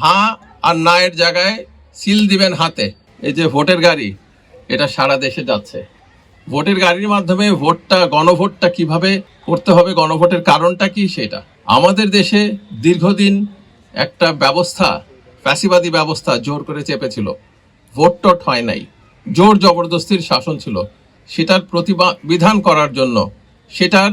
হ্যাঁ আর না এর জায়গায় সিল দিবেন হাতে। এই যে ভোটের গাড়ি, এটা সারা দেশে যাচ্ছে। ভোটের গাড়ির মাধ্যমে গণভোটটা কিভাবে করতে হবে, গণভোটের কারণটা কি, সেটা আমাদের দেশে দীর্ঘদিন একটা ব্যবস্থা, ফ্যাসিবাদী ব্যবস্থা জোর করে চেপেছিল। ভোট টোট হয় নাই, জোর জবরদস্তির শাসন ছিল। সেটার প্রতিবিধান করার জন্য, সেটার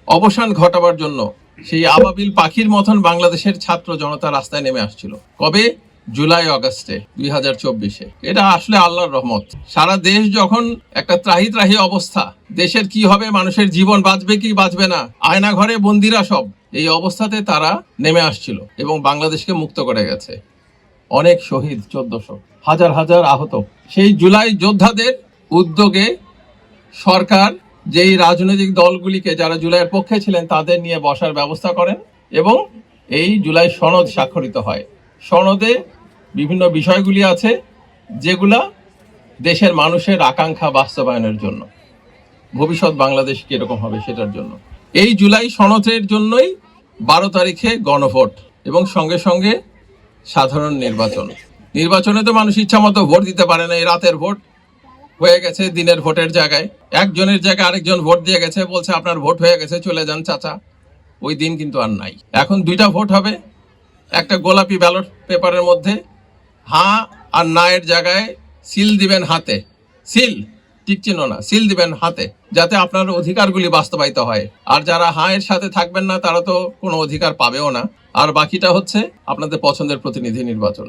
অবসান ঘটাবার জন্য সেই আবাবিল পাখির মতন বাংলাদেশের ছাত্র জনতা রাস্তায় নেমে আসছিল। কবে? জুলাই আগস্টে 2024-এ। এটা আসলে আল্লাহর রহমত। সারা দেশ যখন একটা ত্রাহি অবস্থা, দেশের কি হবে, মানুষের জীবন বাঁচবে কি বাঁচবে না, আয়না ঘরে বন্দিরা সব, এই অবস্থাতে তারা নেমে আসছিল এবং বাংলাদেশকে মুক্ত করে গেছে। অনেক শহীদ, 1400, হাজার হাজার আহত। সেই জুলাই যোদ্ধাদের উদ্যোগে সরকার যেই রাজনৈতিক দলগুলিকে, যারা জুলাইয়ের পক্ষে ছিলেন, তাদের নিয়ে বসার ব্যবস্থা করেন এবং এই জুলাই সনদ স্বাক্ষরিত হয়। সনদে বিভিন্ন বিষয়গুলি আছে যেগুলা দেশের মানুষের আকাঙ্ক্ষা বাস্তবায়নের জন্য, ভবিষ্যৎ বাংলাদেশ কিরকম হবে সেটার জন্য। এই জুলাই সনদের জন্যই 12 তারিখে গণভোট এবং সঙ্গে সঙ্গে সাধারণ নির্বাচনে তো মানুষ ইচ্ছা মতো ভোট দিতে পারে না। এই রাতের ভোট হয়ে গেছে দিনের ভোটের জায়গায়, একজনের জায়গায় আরেকজন ভোট দিয়ে গেছে, বলছে আপনার ভোট হয়ে গেছে, চলে যান চাচা। ওই দিন কিন্তু আর নাই। এখন 2টা ভোট হবে। একটা গোলাপি ব্যালট পেপারের মধ্যে হ্যাঁ আর না এর জায়গায় সিল দিবেন হাতে। সিল, টিক চিহ্ন না, সিল দিবেন হাতে, যাতে আপনার অধিকারগুলি বাস্তবায়িত হয়। আর যারা হ্যাঁ এর সাথে থাকবেন না, তারা তো কোনো অধিকার পাবেও না। আর বাকিটা হচ্ছে আপনাদের পছন্দের প্রতিনিধি নির্বাচন।